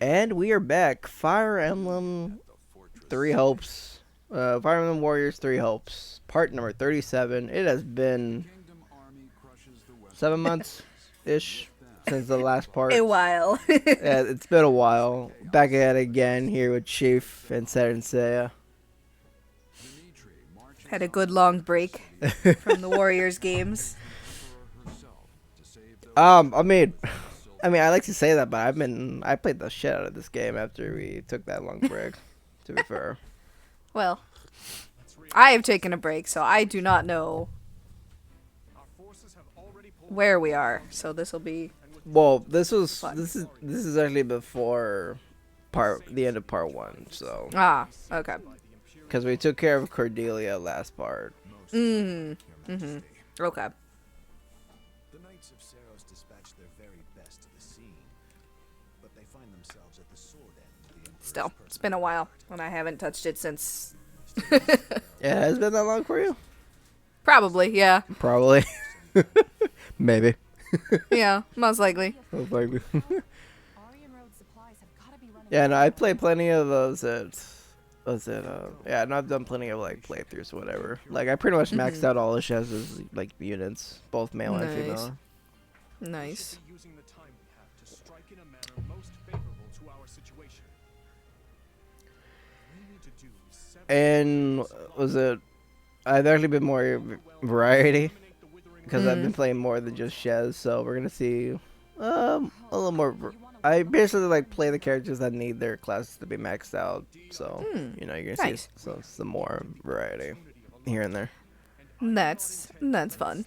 And we are back. Fire Emblem Three Hopes. Fire Emblem Warriors Three Hopes. Part number 37. It has been 7 months ish since the last part. A while. Yeah, it's been a while. Back at it again here with Chief and Saturnsaya. Had a good long break from the Warriors games. I like to say that, but I played the shit out of this game after we took that long break. To be fair. Well, I have taken a break, so I do not know where we are. So this will be Well, this fun. is actually before the end of part 1. So Okay. because we took care of Cordelia last part. Okay. The Knights of Saros dispatched their very best to the scene, but they find themselves at the sword end of the Emperor's Still, it's been a while, and I haven't touched it since. Yeah, has it been that long for you? Probably, yeah. Probably. Maybe. Yeah, most likely. Most likely. Yeah, no, I played plenty of those yeah, and I've done plenty of like playthroughs or whatever. Like I pretty much maxed out all the Shaz's like units, both male and female. Nice. using the time we have to strike in a manner most favorable to our situation. We need to do And I've actually been more variety because I've been playing more than just Shaz, so we're gonna see a little more. I basically like play the characters that need their classes to be maxed out, so you're gonna Nice. see some more variety here and there. That's fun.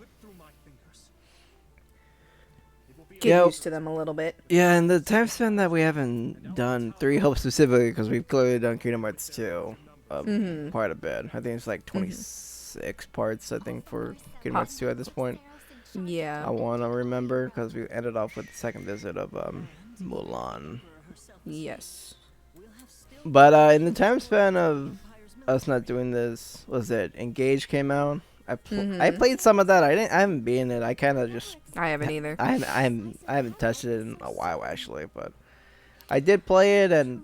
Get Yep. used to them a little bit. Yeah, and the time span that we haven't done Three Hopes specifically, because we've clearly done Kingdom Hearts 2 quite a bit. I think it's like 26 parts, I think, for Kingdom Hearts 2 at this point. I Yeah. want to remember, because we ended off with the second visit of Mulan. Yes. But in the time span of us not doing this, was it Engage came out? I played some of that. I haven't been in it. I kind of just I haven't either. I haven't touched it in a while actually, but I did play it, and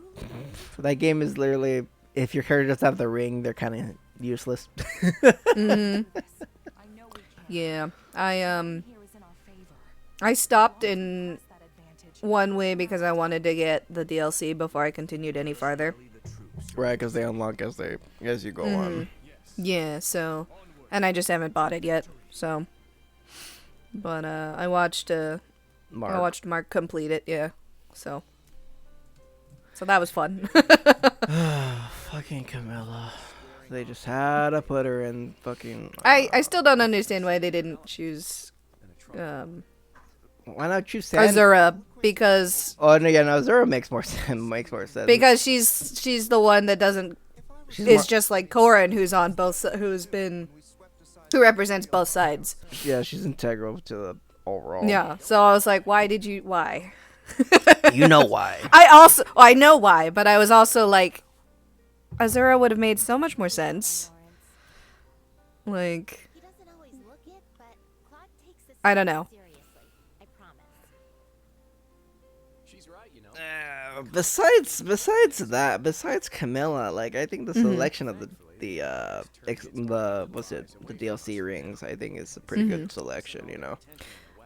that game is literally, if your character doesn't have the ring, they're kind of useless. Yeah. I stopped in one way because I wanted to get the DLC before I continued any farther. Right, because they unlock as you go on. Yeah, so, and I just haven't bought it yet. So, but I watched Mark complete it. Yeah, so that was fun. Fucking Camilla. They just had to put her in fucking. I still don't understand why they didn't choose Why not choose Sand? Azura, because Oh no, yeah, no, Azura makes more sense. Makes more sense. because she's the one that doesn't is just like Corin, who's on both who represents both sides. Yeah, she's integral to the overall. Yeah, so I was like, why? You know why. I know why, but I was also like, Azura would have made so much more sense. Like, I don't know. Besides Camilla, like I think the selection of the the DLC rings, I think is a pretty good selection.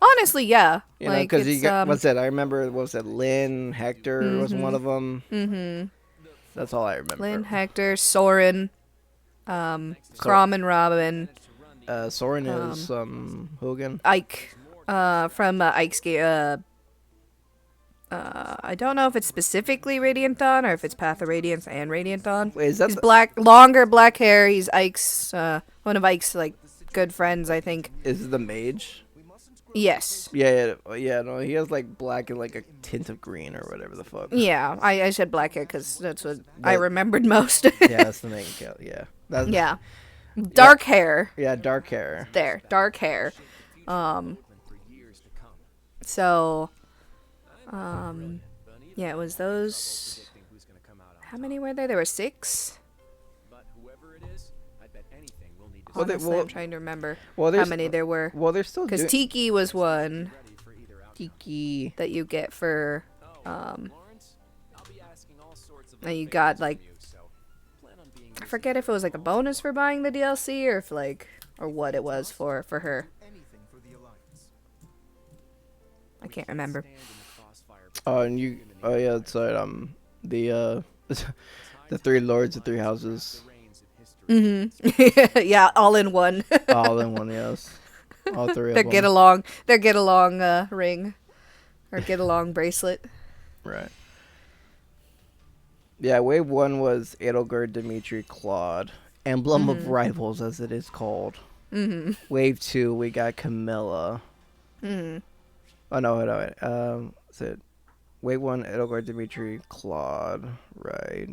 Honestly, yeah. You know, Like, because you it's, got what's that? I remember Lynn, Hector was one of them. That's all I remember. Lynn, Hector, Soren, Crom and Robin, Soren is Hogan. Ike, from Ike's game. I don't know if it's specifically Radiant Dawn or if it's Path of Radiance and Radiant Dawn. Wait, is that He's longer black hair. He's Ike's, one of Ike's like good friends, I think. Is it the mage? Yes. Yeah. No, he has like black and like a tint of green or whatever the fuck. Yeah, I said black hair because that's what I remembered most. Yeah, that's the main kill. Yeah. Yeah. Dark hair. Yeah, dark hair. There, dark hair. So, yeah, it was those. How many were there? There were 6. Honestly, I'm trying to remember how many there were. Well, there's still Because Tiki was one Tiki. that you get for And you got like, I forget if it was like a bonus for buying the DLC or if like, or what it was for her. I can't remember. Oh, and you. Oh yeah, that's right. The the three lords of three houses, Mm-hmm. Yeah, all in one. all in one. Yes, all three Their of them. get along ring, or get along bracelet. Right. Yeah, wave one was Edelgard, Dimitri, Claude, Emblem of Rivals, as it is called. Mm-hmm. Wave two, we got Camilla. Mm-hmm. Oh no, wait. So wave one, Edelgard, Dimitri, Claude. Right.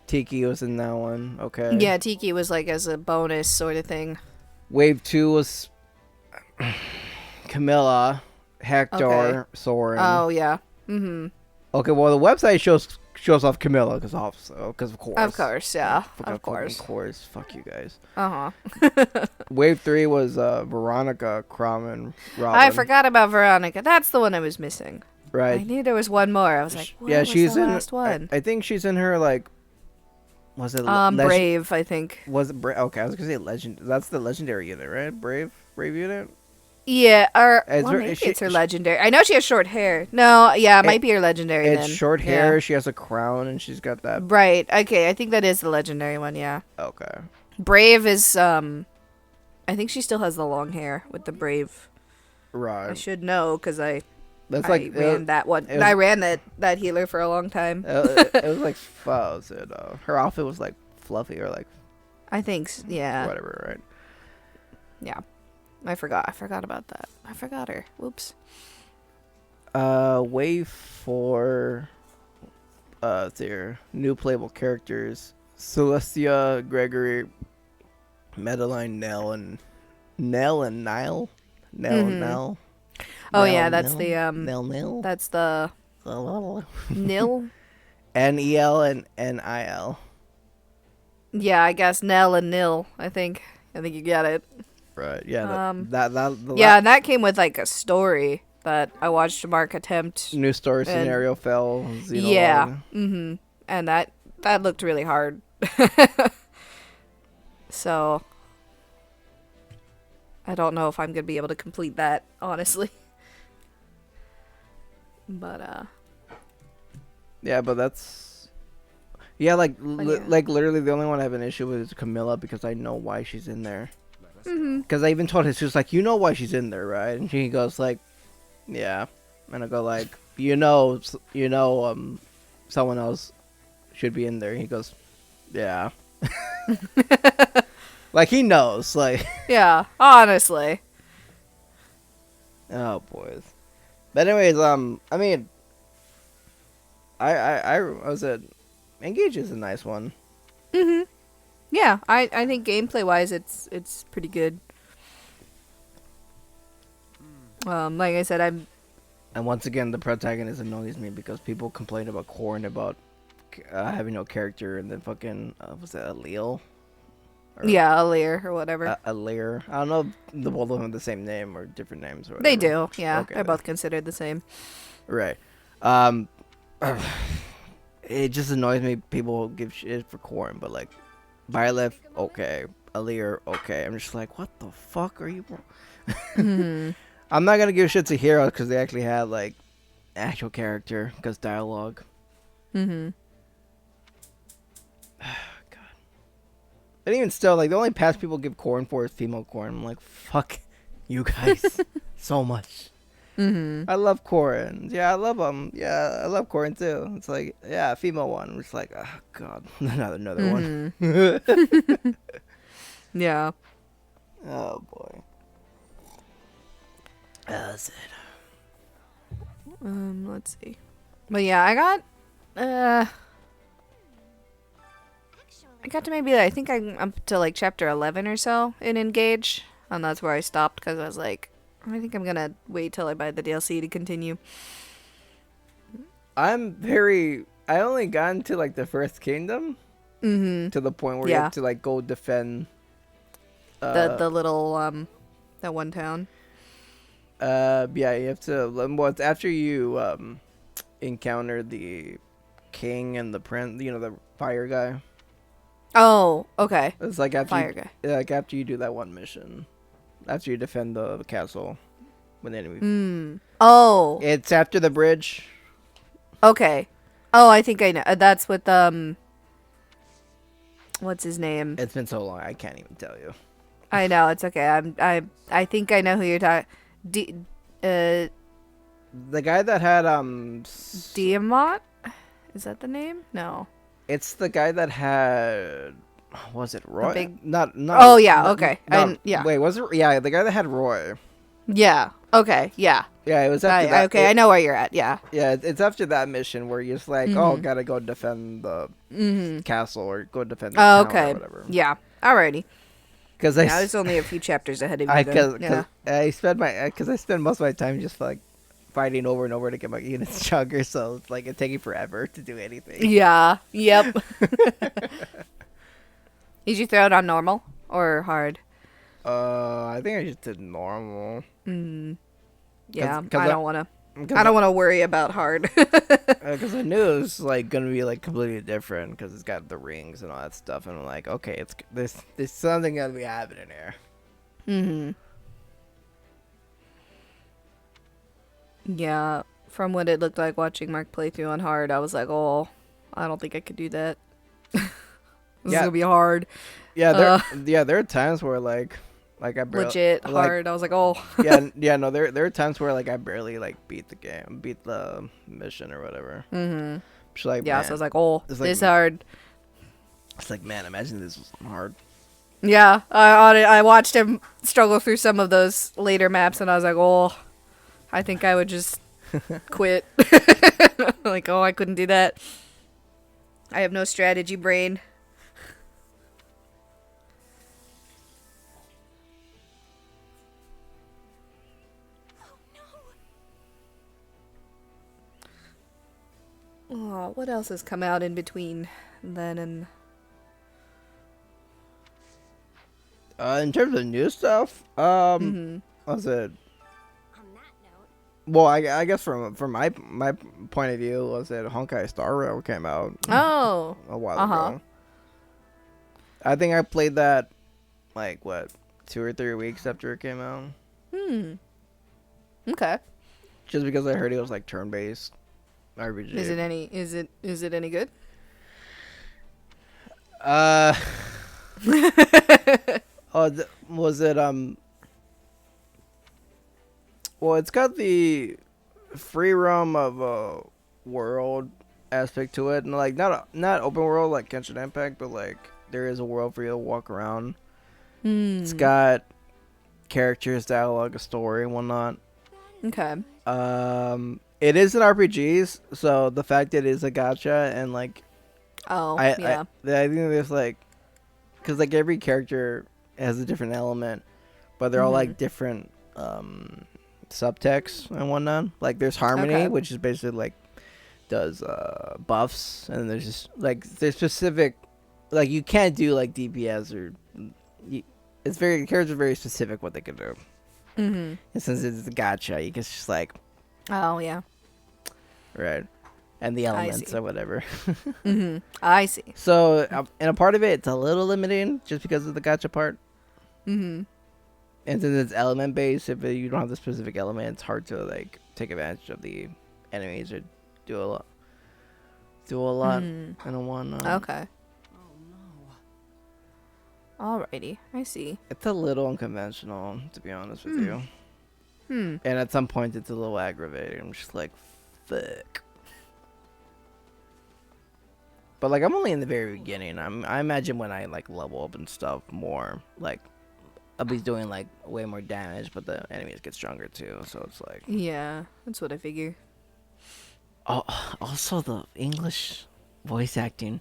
Tiki was in that one. Okay. Yeah, Tiki was like as a bonus sort of thing. Wave two was Camilla, Hector, Okay. Soren. Oh yeah. Mm-hmm. Okay, well the website shows off Camilla because of course. Of course, yeah. Fucking Of course. Fuck you guys. Uh-huh. Wave three was Veronica, Crom, and Robin. I forgot about Veronica. That's the one I was missing. I Right. knew there was one more. I was like, what Yeah, was she's the in. last one? I think she's in her like. Was it Brave, I think. Was it Brave? Okay, I was gonna say legend. That's the legendary unit, right? Brave unit. Yeah, or Is well, her- maybe is she- it's her legendary. I know she has short hair. No, yeah, it might be her legendary It's then. short Yeah. hair. She has a crown, and she's got that. Right. Okay, I think that is the legendary one, yeah. Okay. Brave is I think she still has the long hair with the Brave. I Right. should know cuz I That's I like ran that one. it was- I ran that healer for a long time. it was like was it, her outfit was like fluffy or like I think yeah. whatever, right? Yeah. I forgot about that. I forgot her. Whoops. Wave four. There new playable characters: Celestia, Gregory, Madeline, Nell, and Nile. Nell. Oh Nell, yeah, that's Nell, the Nell. that's the Nil. Nel and Nil. Yeah, I guess Nell and Nil. I think you got it. Right. Yeah. Yeah, and that came with like a story that I watched Mark attempt. New story scenario fell. Xenologue. Yeah. And that looked really hard. So I don't know if I'm gonna be able to complete that, honestly. But Yeah, but that's. Yeah, like yeah. like literally the only one I have an issue with is Camilla because I know why she's in there. Because I even told her, she was like, you know why she's in there, right? And she goes like, yeah. And I go like, someone else should be in there. And he goes, yeah. Like he knows, like. yeah, honestly. Oh boys. But anyways, I mean, I was it. Engage is a nice one. Yeah, I think gameplay wise it's pretty good. Like I said, I'm And once again, the protagonist annoys me because people complain about Korn about having no character, and then fucking was it Aleel? yeah, Alir or whatever. Alir. I don't know if the both of them have the same name or different names. Or They whatever. do, yeah. Okay, They're then. both considered the same. Right. It just annoys me. People give shit for Korn, but like, Violet, okay. Alir, okay. I'm just like, what the fuck are you? I'm not gonna give shit to Hero because they actually had like actual character, because dialogue. God. And even still, like the only pass people give Korn for is female Korn. I'm like, fuck you guys so much. I love Korn. Yeah, I love them. Yeah, I love Korn too. It's like, yeah, female one. I'm just like, oh god, another one. Yeah. Oh boy. That's it. Let's see. But yeah, I got to maybe, I think I'm up to like chapter 11 or so in Engage, and that's where I stopped because I was like, I think I'm gonna wait till I buy the DLC to continue. I only got into like the first kingdom to the point where you have to like go defend The little that one town. yeah, you have to. Well, it's after you encounter the king and the prince, the fire guy. Oh, okay. It's like Fire guy. after you do that one mission, after you defend the castle with the enemy. Oh, It's after the bridge. okay. Oh, I think I know. That's with what's his name? It's been so long, I can't even tell you. I know, it's okay. I think I know who you're talking. The guy that had Diamant? Is that the name? No. it's the guy that had, was it Roy? Not. Oh yeah, okay. Yeah. Wait, was it? Yeah, the guy that had Roy. Yeah. Okay. Yeah. Yeah, it was after that. Okay, I know where you're at. Yeah. Yeah, it's after that mission where you're just like, oh, gotta go defend the castle or go defend the town Okay. or whatever. Yeah. Alrighty. Because I was only a few chapters ahead of you. I spend most of my time just like fighting over and over to get my units stronger, so it's like it's taking forever to do anything. Yeah. Yep. Did you throw it on normal or hard? I think I just did normal. Yeah. 'Cause I don't want to worry about hard. Because I knew it was like gonna be like completely different because it's got the rings and all that stuff, and I'm like, okay, there's something gonna be happening here. Yeah. From what it looked like watching Mark play through on hard, I was like, oh, I don't think I could do that. This is gonna be hard. Yeah, there are times where like I barely, Legit hard. I was like, oh. no, there are times where like I barely like beat the mission or whatever. Just like, Yeah, man, so I was like, oh, it's like- this hard. it's like, man, imagine this was hard. Yeah, I watched him struggle through some of those later maps, and I was like, oh, I think I would just quit. Like, oh, I couldn't do that. I have no strategy brain. Oh, what else has come out in between then and... In terms of new stuff, was it? Well, I guess from my point of view, was it Honkai Star Rail came out Oh. a while ago. I think I played that like what 2 or 3 weeks after it came out. Okay. Just because I heard it was like turn-based RPG. Is it any good? Was it well, it's got the free roam of a world aspect to it, and like not open world like Genshin Impact, but like there is a world for you to walk around. It's got characters, dialogue, a story, and whatnot. Okay. It is an RPG, so the fact that it is a gacha and like I think there's like, because like every character has a different element, but they're all like different subtext and whatnot. Like there's harmony, which is basically like does buffs, and there's just like there's specific, like you can't do like DPS or it's very, characters are very specific what they can do. And since it's a gacha, you can just like, oh yeah, right, and the elements or whatever. I see. So and a part of it, it's a little limiting just because of the gacha part. And since it's element based, if you don't have the specific element, it's hard to like take advantage of the enemies or do a lot and a one. Okay. Alrighty, I see. It's a little unconventional, to be honest with you. And at some point, it's a little aggravating. I'm just like, fuck. But like, I'm only in the very beginning. I imagine when I like level up and stuff more, like I'll be doing like way more damage, but the enemies get stronger too. So it's like, Yeah, that's what I figure. oh, also the English voice acting.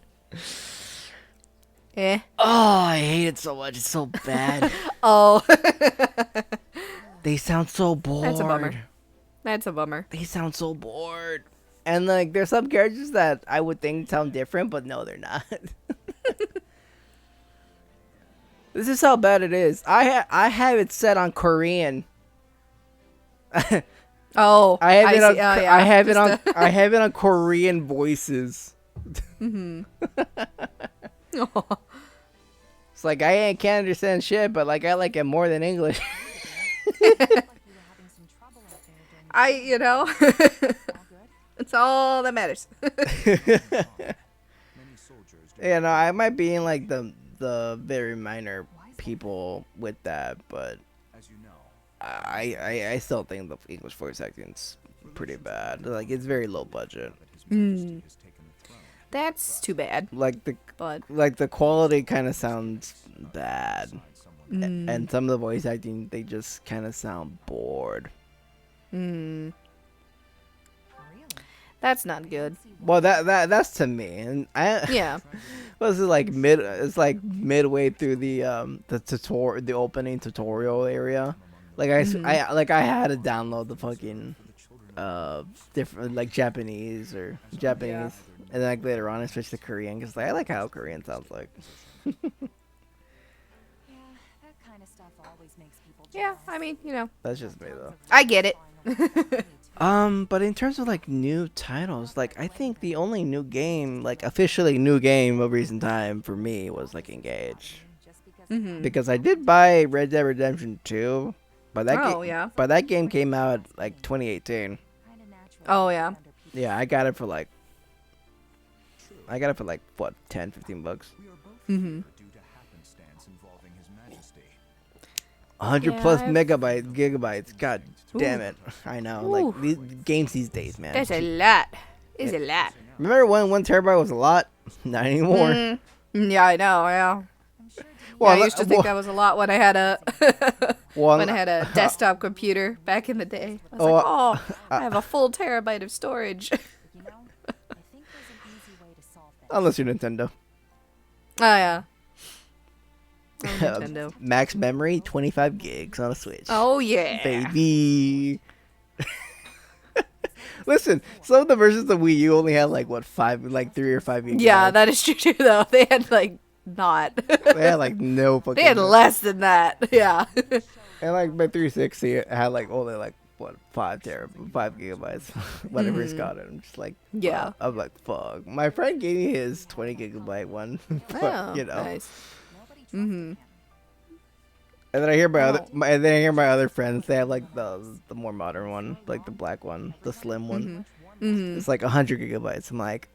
Eh. Oh, I hate it so much. It's so bad. Oh. They sound so bored. That's a bummer. That's a bummer. They sound so bored. And like, there's some characters that I would think sound different, but no, they're not. This is how bad it is. I have it set on Korean. Oh, I have it see. on. Oh, yeah. I have it Just on. I have it on Korean voices. Aw. It's like can't understand shit, but like I like it more than English. you know, it's all that matters. Yeah, no, I might be in like the very minor people with that, but I still think the English voice acting's pretty bad. Like it's very low budget. That's too bad. Like But the quality kind of sounds bad, and some of the voice acting they just kind of sound bored. that's not good. Well, that's to me, and Yeah. was it like it's like midway through the opening tutorial area. Like I had to download the fucking different like Japanese, and then like later on I switched to Korean because like, I like how Korean sounds like. Yeah, I mean, you know, That's just me though. I get it. But in terms of like new titles, like I think the only new game, like officially new game of recent time for me was like Engage. Because I did buy Red Dead Redemption 2, but that game came out like 2018. Oh, yeah. Yeah, I got it for like what, 10, 15 bucks. 100 plus gigabytes. God damn it. I know. Like these games these days, man. That's a lot. It's a lot. Remember when 1 terabyte was a lot? Not anymore. Yeah, I know. Yeah. Well, I used to think that was a lot when I had a well, when I had a desktop computer back in the day. I was I have a full terabyte of storage. unless you're Nintendo. Oh yeah. Oh, Nintendo. Max memory, 25 gigs on a Switch. Oh yeah. Baby. Listen, some of the versions of Wii U only had like what 3 or 5 gigabytes. Yeah, that is true too. Though they had like not. They had like no fucking. They had less than that. Yeah. And like my 360 it had like only like what 5 gigabytes. Whatever it's got it. I'm just like Yeah. I'm like fuck. My friend gave me his 20 gigabyte one. But, you know. Nice. And then I hear my other friends. They have like the more modern one, like the black one, the slim one. It's like 100 gigabytes. I'm like,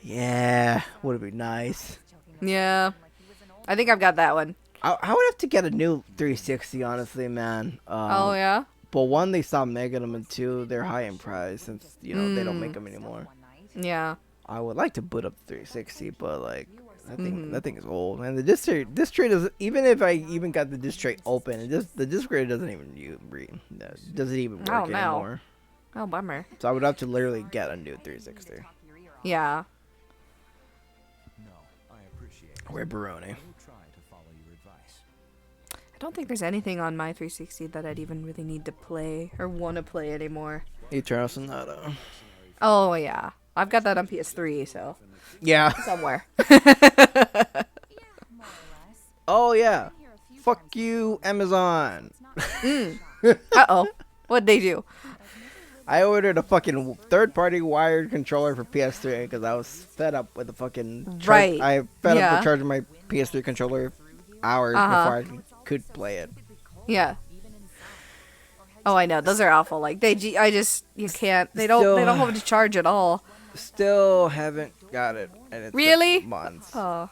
yeah, would it be nice? Yeah. I think I've got that one. I would have to get a new 360, honestly, man. Oh yeah. But one, they stopped making them, and two, they're high in price since they don't make them anymore. Yeah. I would like to boot up the 360, but like that thing is old, man. The disc tray doesn't. Even if I even got the disc tray open, the disc tray doesn't even work anymore. Oh bummer. So I would have to literally get a new 360. Yeah. Where Baroni. I don't think there's anything on my 360 that I'd even really need to play or want to play anymore. Eternal Sonata. Oh yeah, I've got that on PS3, so Yeah. somewhere. Oh yeah. Fuck you, Amazon. Uh-oh. What'd they do? I ordered a fucking third-party wired controller for PS3 because I was fed up with the fucking. Right. I fed up with charging my PS3 controller hours before I could play it. Yeah. Oh, I know. Those are awful. Like you can't. They don't hold to charge at all. Still haven't got it, and it's Really? been months. Oh.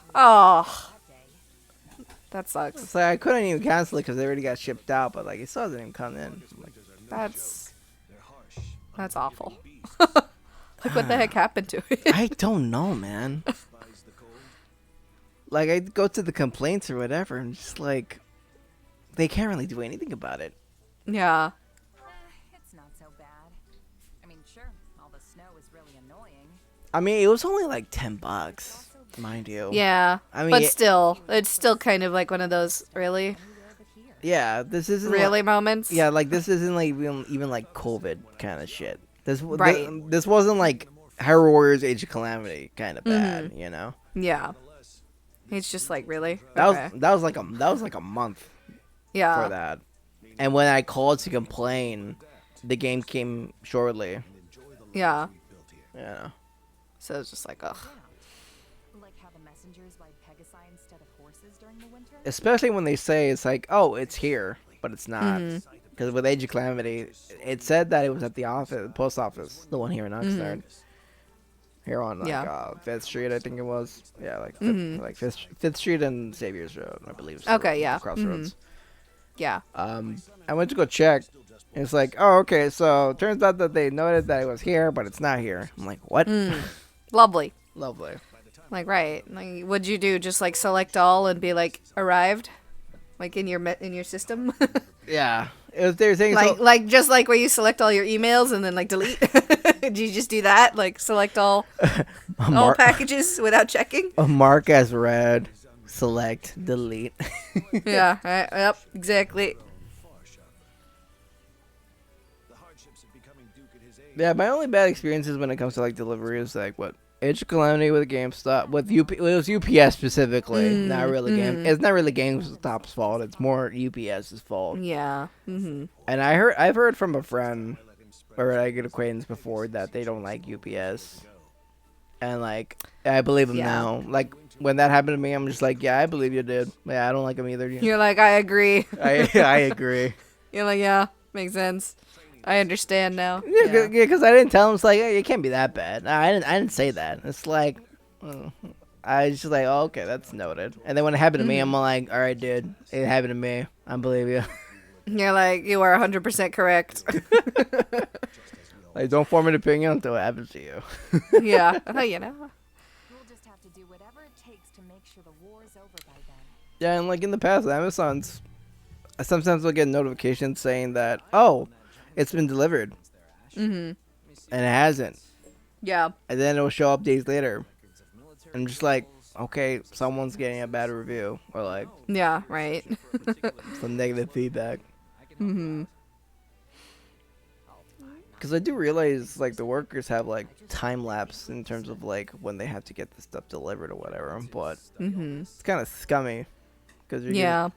That sucks. It's like I couldn't even cancel it because they already got shipped out, but like it still hasn't even come in. Like, That's awful. Like what the heck happened to it? I don't know, man. Like I go to the complaints or whatever, and just like they can't really do anything about it. Yeah. It's not so bad. I mean, sure, all the snow is really annoying. I mean, it was only like $10, mind you. Yeah. I mean, but still, it's still kind of like one of those really, yeah. This isn't really like, moments. yeah, like this isn't like even like COVID kind of shit. This wasn't like Hyrule Warriors Age of Calamity kind of bad, you know. Yeah. It's just like really. That was like a month yeah. for that. And when I called to complain, the game came shortly. and enjoy the life Yeah. we built here. Yeah. So it's just like, ugh. Like how the messengers ride Pegasi instead of horses during the winter? Especially when they say it's like, oh, it's here, but it's not. Because with Age of Calamity, it said that it was at the office, post office, the one here in Oxnard. Here on like Yeah. Fifth Street, I think it was. Yeah, like Fifth Street and Xavier's Road, I believe. So Okay, yeah. Crossroads. Yeah. I went to go check. And it's like, oh, okay. So it turns out that they noted that it was here, but it's not here. I'm like, what? Lovely. Lovely. Like, right. Like, what'd you do? Just like select all and be like arrived, like in your system, Yeah. It was their thing. like So, like just like where you select all your emails and then like delete. Did you just do that? Like select all packages without checking? a mark as read, select, delete. Yeah. Yep. Exactly. The hardships of becoming Duke at his age. Yeah, my only bad experiences when it comes to like delivery is like what Age of Calamity with GameStop with it was UPS specifically, not really game. It's not really GameStop's fault. It's more UPS's fault. Yeah. And I've heard from a friend or like an acquaintance before that they don't like UPS, and like I believe them Yeah. now. Like when that happened to me, I'm just like, yeah, I believe you did. Yeah, I don't like them either. You're like, I agree. I agree. You're like, yeah, makes sense. I understand now. Yeah, because I didn't tell him. It's like, hey, it can't be that bad. No, I didn't say that. It's like, I was just like, oh, okay, that's noted. And then when it happened to me, I'm like, all right, dude, it happened to me. I believe you. You're like, you are 100% correct. Like, don't form an opinion until it happens to you. Yeah. You know. We'll just have to do whatever it takes to make sure the war's over by then. Yeah, and like in the past, Amazon's sometimes we'll get notifications saying that, oh, it's been delivered, and it hasn't. Yeah. And then it'll show up days later. I'm just like, okay, someone's getting a bad review or like Yeah. Right. some negative feedback. Because I do realize like the workers have like time lapse in terms of like when they have to get the stuff delivered or whatever, but it's kind of scummy because you're Yeah.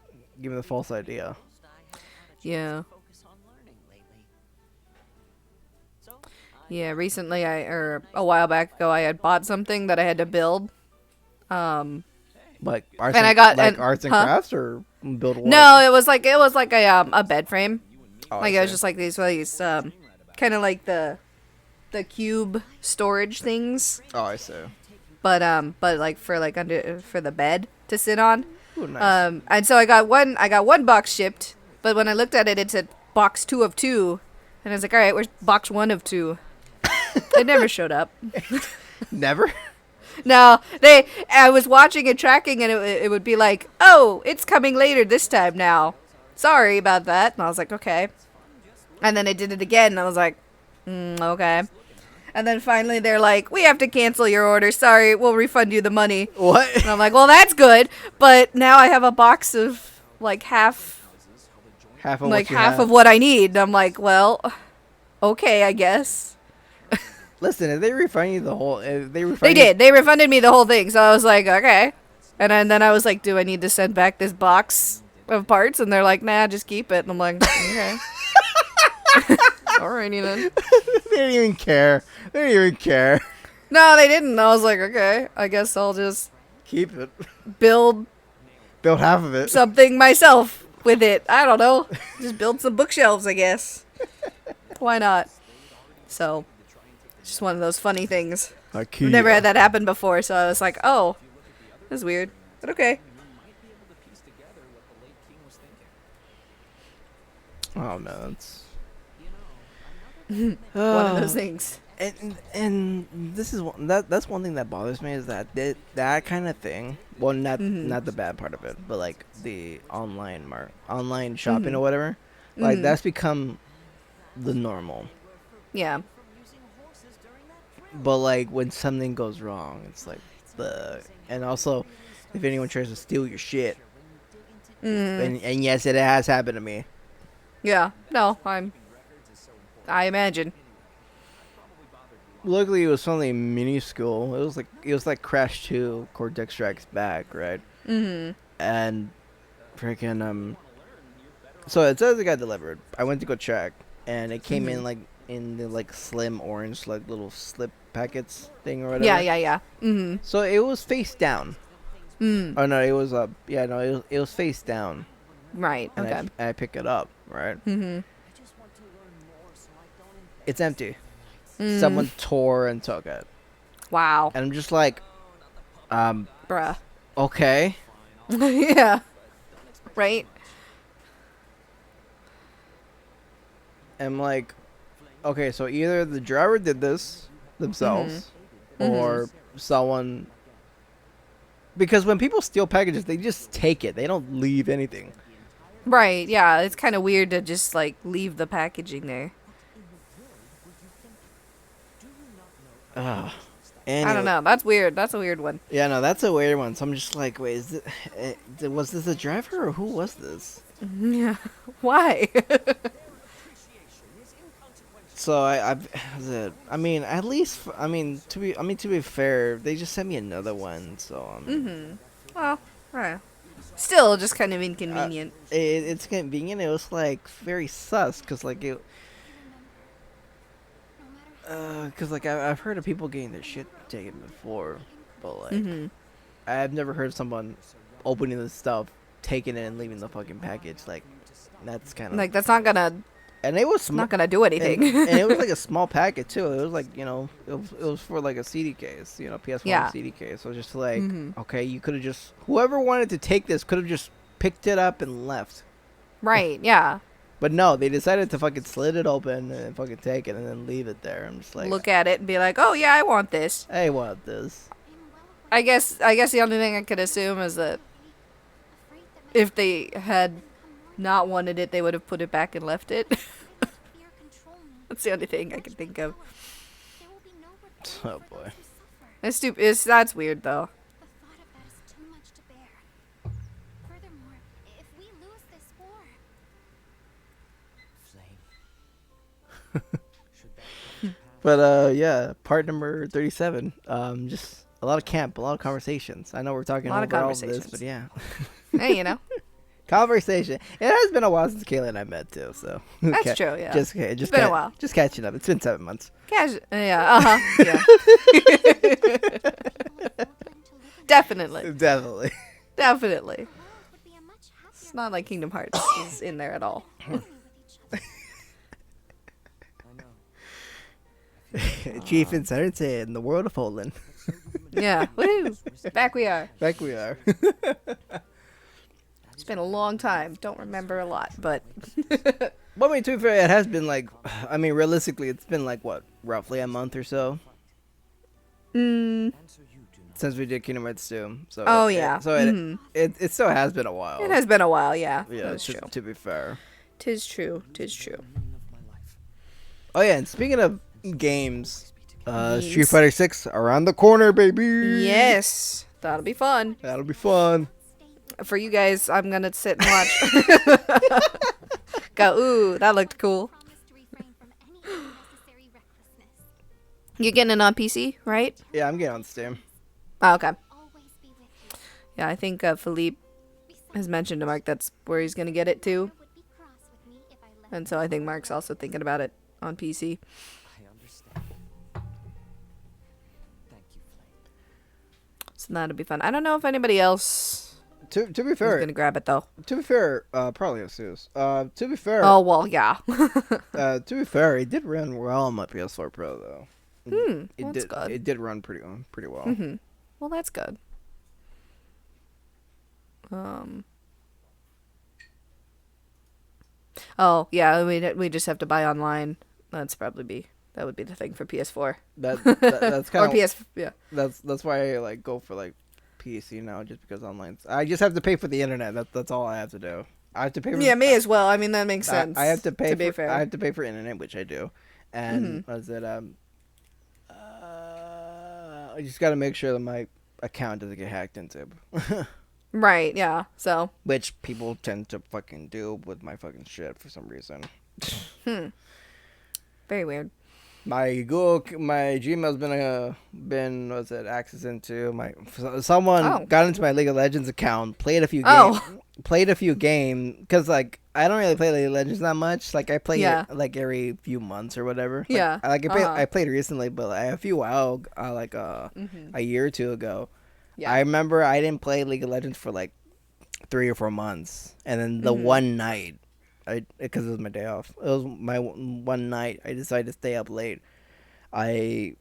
giving the false idea. Yeah. Yeah, recently or a while back ago I had bought something that I had to build. Like arts And and, I got- like and- arts and huh? crafts or build what? No, it was like a bed frame. Oh, Like I it was see. just like these kind of like the cube storage things, Oh, I see. but like for like under for the bed to sit on. Ooh, nice. And so I got one box shipped, but when I looked at it, it said box 2 of 2, and I was like, all right, where's box 1 of 2? It never showed up. Never. No, I was watching and tracking, and it would be like, oh, it's coming later this time now. Sorry about that. And I was like, okay. And then I did it again, and I was like, okay. And then finally they're like, we have to cancel your order. Sorry, we'll refund you the money. What? And I'm like, well, that's good. But now I have a box of like half Half of what you of have. what I need. And I'm like, well, okay, I guess. Listen, if they refund you the whole, if they refund They you- did. They refunded me the whole thing. So I was like, okay. And then I was like, do I need to send back this box of parts? And they're like, nah, just keep it. And I'm like, okay. Alrighty then. they didn't even care. They didn't even care. No, they didn't. I was like, okay, I guess I'll just Keep it. build Build half of it. something myself with it. I don't know. Just build some bookshelves, I guess. Why not? So, it's just one of those funny things. I've never had that happen before, so I was like, oh, that's weird. But okay. Oh no, that's One of those things. and this is that's one thing that bothers me is that that kind of thing. Well, not the bad part of it, but like the online shopping or whatever. Like that's become the normal. Yeah. But like when something goes wrong, it's like and also if anyone tries to steal your shit. And yes, it has happened to me. Yeah. No, I imagine. Luckily, it was something minuscule. It was like Crash 2, Cortex Strikes Back, right? And freaking So it says it got delivered. I went to go check, and it came in like in the like slim orange like little slip packets thing or whatever. Yeah. Mm-hmm. So it was face down. Mm. Oh no, it was up. Yeah, no, it was face down, Right. and Okay. I pick it up. Right. Mm-hmm. It's empty. Mm. Someone tore and took it, Wow. and I'm just like, Bruh. okay. Yeah. Right. I'm like, okay, so either the driver did this themselves, or someone. Because when people steal packages, they just take it. They don't leave anything. Right. Yeah. It's kind of weird to just like leave the packaging there. Ugh. I don't know. That's weird. That's a weird one. Yeah, no, that's a weird one. So I'm just like, wait, was this a driver or who was this? Yeah. Why? So I mean, at least, to be fair, they just sent me another one. So Well, right. Still, just kind of inconvenient. it's convenient. It was like very sus, cause like I've heard of people getting their shit taken before, but like I've never heard of someone opening the stuff, taking it, and leaving the fucking package. Like that's kind of Like that's not gonna. And it was Not gonna do anything. and it was like a small packet too. It was like, it was for like a CD case, PS1 Yeah. CD case. So it's just like, okay, you could have just whoever wanted to take this could have just picked it up and left. Right. Yeah. But no, they decided to fucking slit it open and fucking take it and then leave it there. I'm just like, Look at it and be like, oh yeah, I want this. I want this. I guess the only thing I could assume is that if they had not wanted it, they would have put it back and left it. That's the only thing I can think of. Oh boy. It's stupid. That's weird though. But yeah, part number 37. Just a lot of camp, a lot of conversations. I know we're talking A lot of over all of this, conversations. but yeah. Hey, you know. Conversation. It has been a while since Kayla and I met too, so That's true, yeah. Just It's been a while. Just catching up. It's been 7 months. Yeah. Yeah. Definitely. Definitely. It's not like Kingdom Hearts is in there at all. Chief and Saturnsaya in the world of Poland. Yeah. Woo! Back we are. Back we are. It's been a long time. Don't remember a lot, but Well, I mean, to be fair, it has been like, I mean, realistically, it's been like what, roughly a month or so since we did Kingdom Hearts 2. So Oh, yeah. It still has been a while. it has been a while. Yeah. Yeah, That's true. to be fair. Tis true. Oh yeah, and speaking of games, Street Fighter 6 around the corner, baby. Yes, that'll be fun. That'll be fun. For you guys, I'm gonna sit and watch. Go, ooh, that looked cool. You're getting it on PC, right? Yeah, I'm getting on Steam. Oh, okay. Yeah, I think Philippe has mentioned to Mark that's where he's gonna get it too. And so I think Mark's also thinking about it on PC. I understand. Thank you, Flame. So that'll be fun. I don't know if anybody else To be is fair, gonna grab it though. to be fair, probably Asus. To be fair, Oh well, yeah. to be fair, it did run well on my PS4 Pro though. It that's did. good. It did run pretty well. Well, that's good. Oh yeah, we just have to buy online. That would be the thing for PS4 That's or kind of PS. Yeah. that's why I like go for like PC now, just because online. I just have to pay for the internet. That's all I have to do. I have to pay. For, Yeah, me as well. I mean, that makes sense. I have to pay. To be for, fair. I have to pay for internet, which I do. And was it I just got to make sure that my account doesn't get hacked into. Right. Yeah. So. Which people tend to fucking do with my fucking shit for some reason. Very weird. my Gmail's been what's it access into my someone Oh. got into my League of Legends account, played a few Oh. games because like I don't really play League of Legends that much. Like I play Yeah. it like every few months or whatever. Yeah. I played recently, but a few while Mm-hmm. a year or two ago. Yeah. I remember I didn't play League of Legends for like 3 or 4 months, and then the Mhm. one night, because it was my day off. It was my one night. I decided to stay up late. I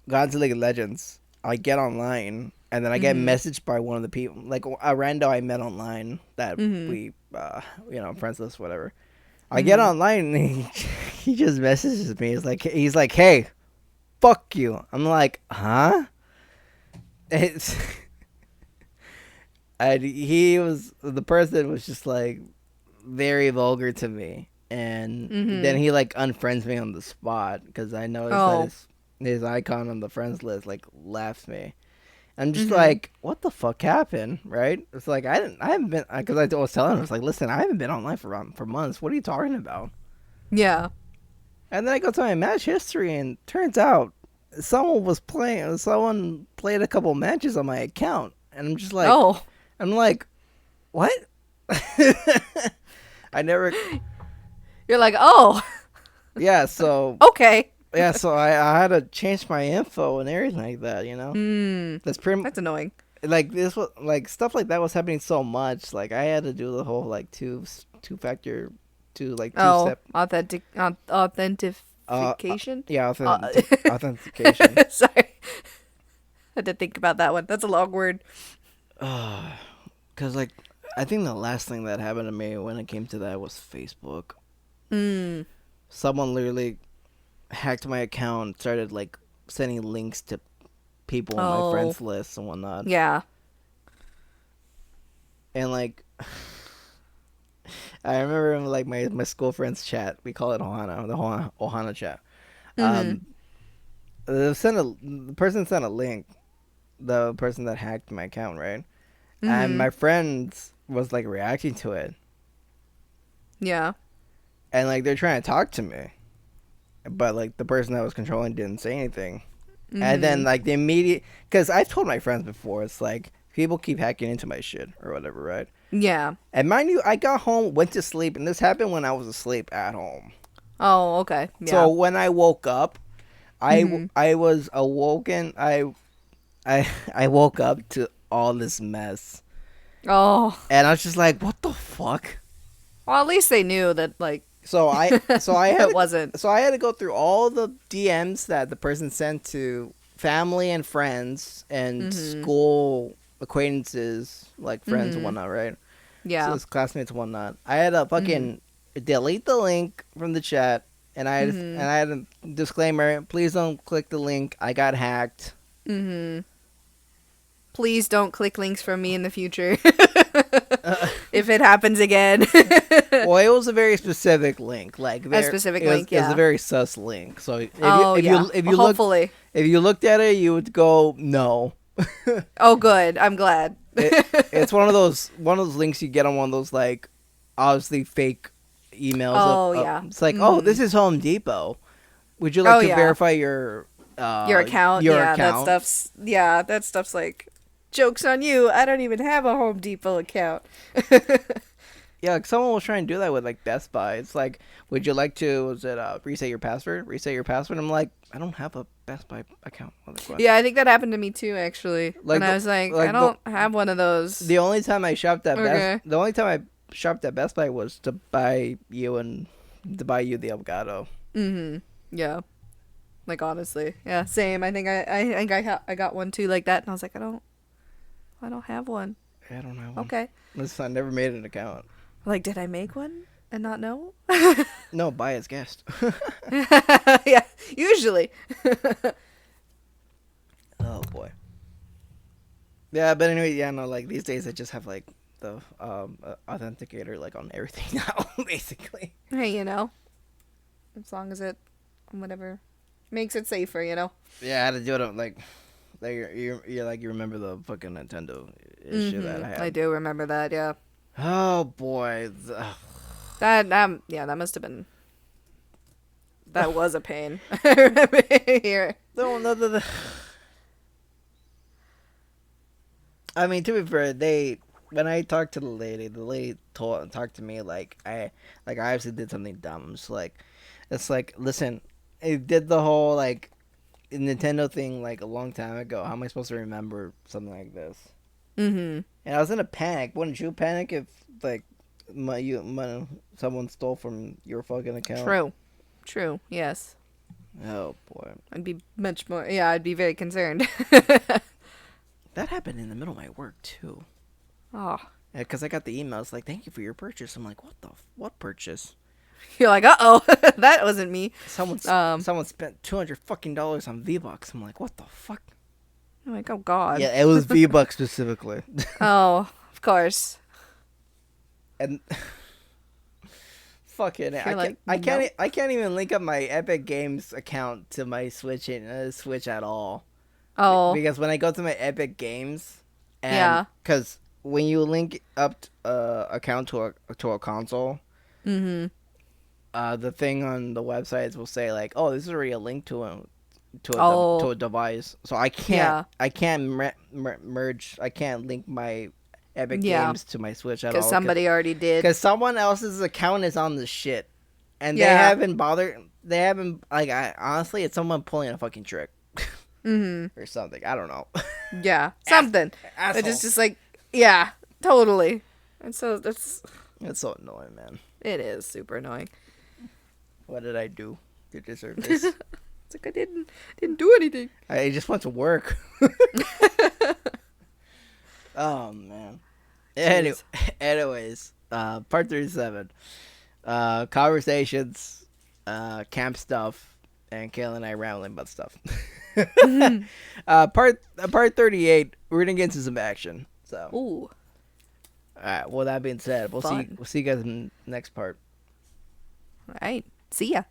got into League of Legends. I get online, and then I get Mhm. messaged by one of the people, like a rando I met online that Mhm. we, friends list, whatever. I get Mhm. online, and he just messages me. He's like, hey, fuck you. I'm like, huh? It's and the person was just like very vulgar to me, and then Mhm. he like unfriends me on the spot because I noticed that Oh. his icon on the friends list like laughs me. I'm just Mhm. like, what the fuck happened, right? It's like I haven't been because I was telling him, I was like, listen, I haven't been online for months. What are you talking about? Yeah. And then I go to my match history, and turns out someone played a couple matches on my account, and Oh. I'm like, what? I never. You're like, oh. Yeah, so Okay. I had to change my info and everything like that. You know, Hmm. that's pretty That's annoying. like this was like stuff like that was happening so much. Like I had to do the whole like two factor, two Oh, step. Uh, authentication. yeah, Uh, authentication. Sorry, had to think about that one. That's a long word. Cause like I think the last thing that happened to me when it came to that was Facebook. Hmm. Someone literally hacked my account, started like sending links to people on my Oh. friends list and whatnot. Yeah. And like I remember in like my school friends chat, we call it Ohana, the Ohana chat. Mhm. Um, the person sent a link, the person that hacked my account, right? And Mhm. my friends was like reacting to it, Yeah. and like they're trying to talk to me, but like the person that was controlling didn't say anything. And then Mhm. like the immediate, because I've told my friends before, it's like people keep hacking into my shit or whatever, right? Yeah. And mind you, I got home, went to sleep, and this happened when I was asleep at home. Oh, okay. So Yeah. when I woke up, Mhm. I was awoken. I I woke up to all this mess, Oh. and I was just like, "What the fuck?" Well, at least they knew that, like, it wasn't. So I had to go through all the DMs that the person sent to family and friends and Mhm. school acquaintances, like friends and Mhm. whatnot, right? So Yeah. it's classmates and whatnot. I had to Mhm. fucking delete the link from the chat, Mhm. and I had a disclaimer: please don't click the link. I got hacked. Mhm. Please don't click links from me in the future. If it happens again. Well, it was a very specific link. Like A specific link, it was a yeah. very sus link. So Oh, yeah. Hopefully. if you looked at it, you would go no. Oh, good. I'm glad. It's one of those links you get on one of those like obviously fake emails. Oh, yeah. It's like, oh, Mhm. this is Home Depot. Would you like Oh, to yeah. verify your Your account. your Yeah, account? that stuff's like, joke's on you. I don't even have a Home Depot account. Yeah, like someone was trying to do that with like Best Buy. It's like, would you like to reset your password? Reset your password. I'm like, I don't have a Best Buy account. I'm like, what? Yeah, I think that happened to me too, actually. Like And I the- was like, like I the- don't have one of those. The only time I shopped at Okay. the only time I shopped at Best Buy was to buy you the avocado. Mm-hmm. Yeah. Like, honestly. Yeah, same. I think I got one too like that, and I was like, I don't have one. I don't have one. Okay. Listen, I never made an account. Like, did I make one and not know? No, buy as guest. Yeah, usually. Oh boy. Yeah, but anyway, yeah, no, like these days I just have like the authenticator like on everything now, basically. Hey, as long as it, whatever, makes it safer, Yeah, I had to do it on, like you remember the fucking Nintendo issue that I had. I do remember that, yeah. Oh boy, That must have been. That was a pain. I remember here. No. I mean, to be fair, when I talked to the lady talked to me like I obviously did something dumb. So it's like, listen, I did the whole like Nintendo thing like a long time ago. How am I supposed to remember something like this? Mm-hmm. And I was in a panic. Wouldn't you panic if like someone stole from your fucking account? True. Yes. Oh boy, I'd be much more. Yeah, I'd be very concerned. that happened in the middle of my work too. Oh, Because I got the emails like, "Thank you for your purchase." I'm like, what purchase? you're like, uh-oh, that wasn't me. Someone spent $200 on V-Bucks. I'm like, what the fuck? I'm like, oh god. Yeah, it was V-Bucks specifically. Oh, of course. And fucking, You're like, I can't, nope. I can't even link up my Epic Games account to my Switch at all. Oh, Because when I go to my Epic Games, and Yeah. because when you link up account to a console, mm-hmm. the thing on the websites will say like, "Oh, this is already a link to a Oh. to a device." So I Yeah. can't merge. I can't link my Epic Yeah. Games to my Switch at all. Because somebody already did. Because someone else's account is on the shit, and they Yeah. haven't bothered. They haven't honestly, it's someone pulling a fucking trick Mm-hmm. or something. I don't know. Yeah, something. Asshole. It's just like, yeah, totally. And so It's so annoying, man. it is super annoying. What did I do to deserve this? It's like I didn't do anything. I just went to work. Oh man. Anyways, part 37. Conversations, camp stuff, and Kayla and I rambling about stuff. Part 38. We're gonna get into some action. So, Ooh. all right. Well, that being said, we'll Fun. see you guys in the next part. All right. See ya.